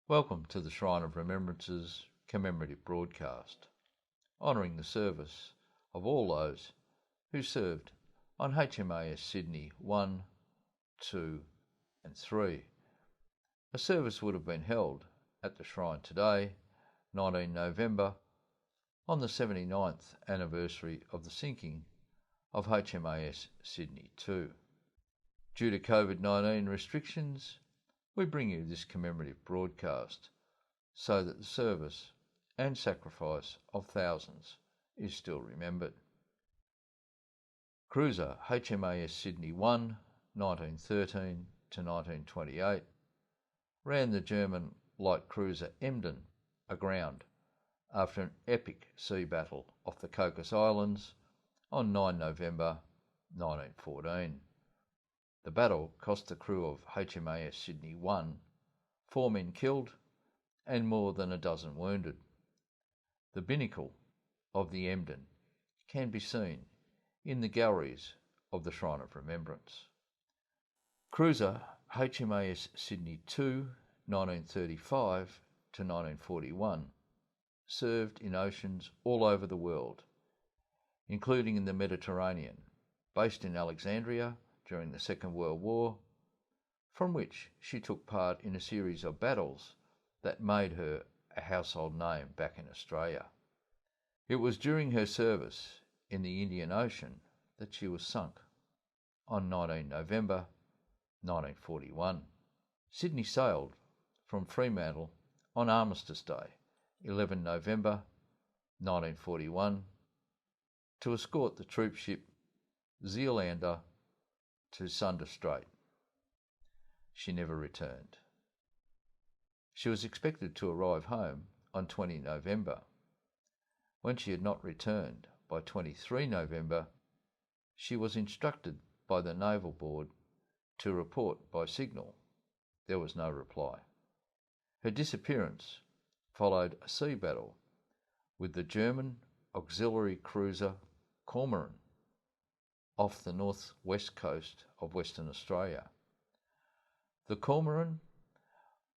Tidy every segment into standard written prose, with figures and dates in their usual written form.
Welcome to the Shrine of Remembrance's commemorative broadcast, honouring the service of all those who served on HMAS Sydney I, II and III. A service would have been held at the Shrine today, 19 November, on the 79th anniversary of the sinking of HMAS Sydney II. Due to COVID-19 restrictions, we bring you this commemorative broadcast so that the service and sacrifice of thousands is still remembered. Cruiser HMAS Sydney I, 1913 to 1928, ran the German light cruiser EMDEN aground after an epic sea battle off the Cocos Islands on 9 November 1914. The battle cost the crew of HMAS Sydney I 4 men killed and more than a dozen wounded. The binnacle of the EMDEN can be seen in the galleries of the Shrine of Remembrance. Cruiser HMAS Sydney II, 1935 to 1941, served in oceans all over the world, including in the Mediterranean, based in Alexandria during the Second World War, from which she took part in a series of battles that made her a household name back in Australia. It was during her service in the Indian Ocean that she was sunk on 19 November 1941. Sydney sailed from Fremantle on Armistice Day, 11 November 1941, to escort the troop ship Zealander to Sunda Strait. She never returned. She was expected to arrive home on 20 November. When she had not returned by 23 November, she was instructed by the Naval Board to report by signal. There was no reply. Her disappearance followed a sea battle with the German auxiliary cruiser KORMORAN off the northwest coast of Western Australia. The KORMORAN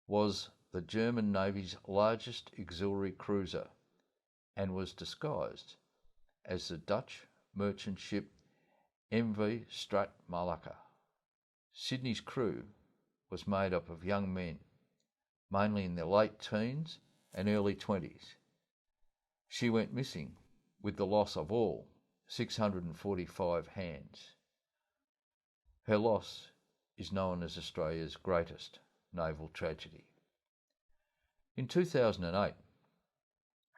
was the German Navy's largest auxiliary cruiser and was disguised as the Dutch merchant ship MV Strat Malacca. Sydney's crew was made up of young men, mainly in their late teens and early 20s. She went missing with the loss of all 645 hands. Her loss is known as Australia's greatest naval tragedy. In 2008,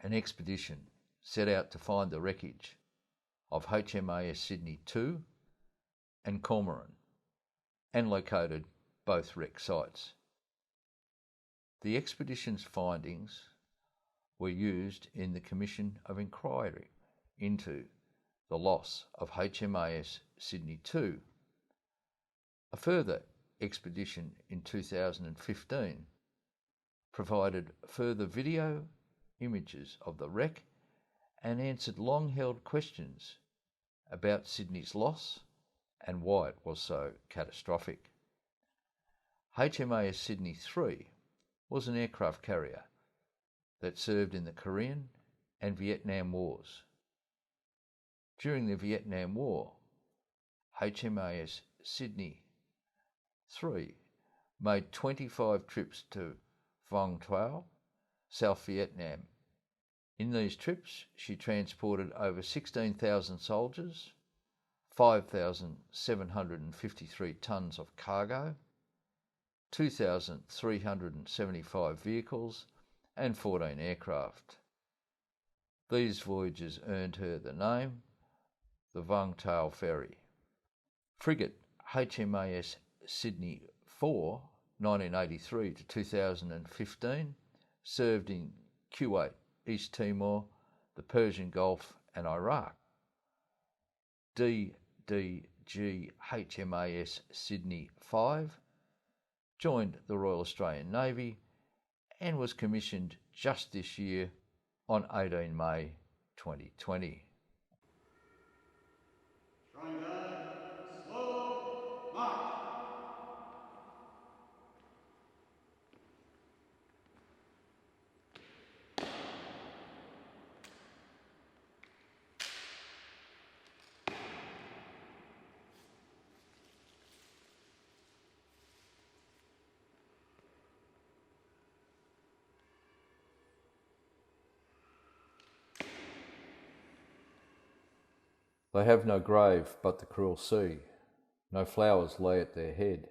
an expedition set out to find the wreckage of HMAS Sydney II and KORMORAN and located both wreck sites. The expedition's findings were used in the Commission of Inquiry into the loss of HMAS Sydney II. A further expedition in 2015 provided further video, images of the wreck and answered long-held questions about Sydney's loss and why it was so catastrophic. HMAS Sydney III was an aircraft carrier that served in the Korean and Vietnam Wars. During the Vietnam War, HMAS Sydney III made 25 trips to Vung Tau, South Vietnam. In these trips, she transported over 16,000 soldiers, 5,753 tonnes of cargo, 2,375 vehicles and 14 aircraft. These voyages earned her the name the Vung Tau Ferry. Frigate HMAS Sydney IV, 1983 to 2015, served in Kuwait, East Timor, the Persian Gulf and Iraq. DDG HMAS Sydney V joined the Royal Australian Navy and was commissioned just this year on 18 May 2020. Shrine guard, slow march. They have no grave but the cruel sea, no flowers lay at their head.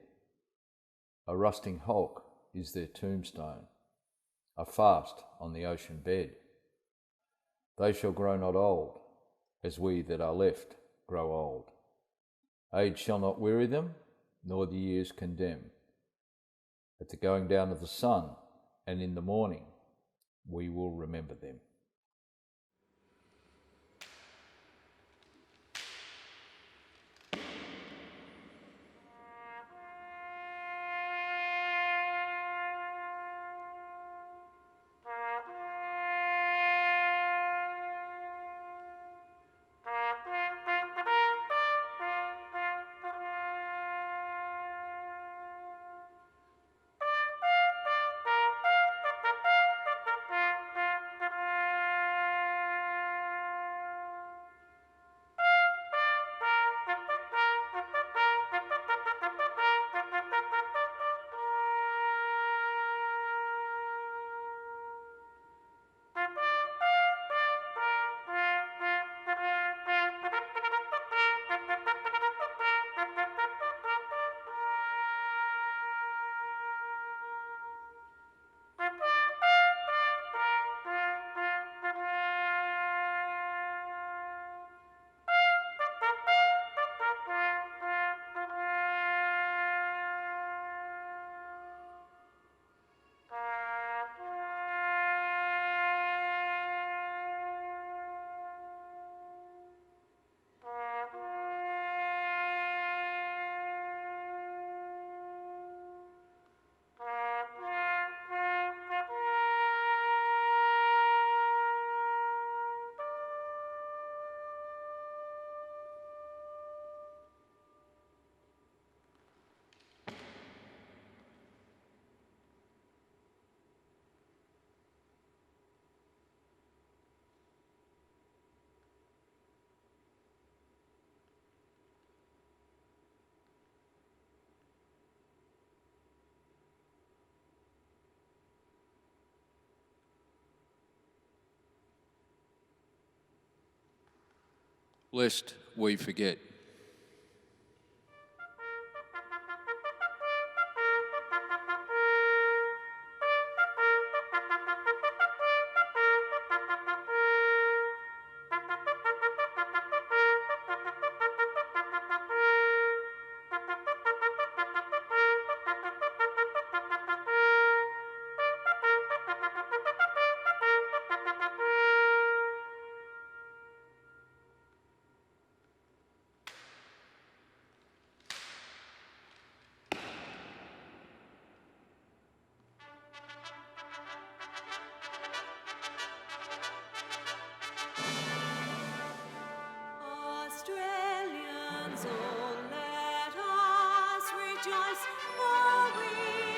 A rusting hulk is their tombstone, a fast on the ocean bed. They shall grow not old, as we that are left grow old. Age shall not weary them, nor the years condemn. At the going down of the sun, and in the morning, we will remember them. Lest we forget. Australians, oh, let us rejoice, for we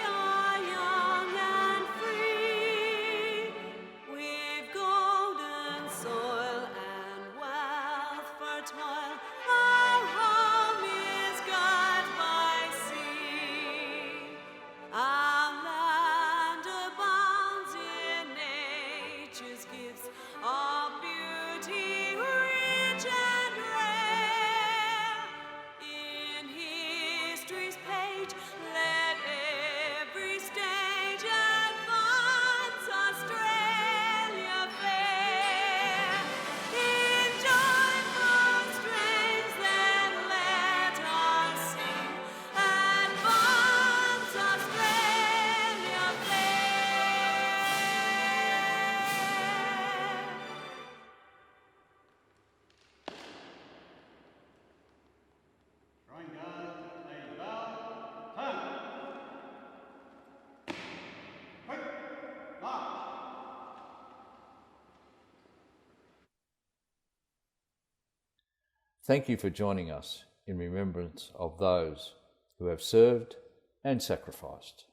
are young and free. We've golden soil and wealth fertile, our home is God by sea. Our land abounds in nature's gifts of beauty rich and rare. In history's page, let every stage advance Australia fair. In joyful strains then let us sing, advance Australia fair. Drawing guard, lay bow, turn. Quick, march. Thank you for joining us in remembrance of those who have served and sacrificed.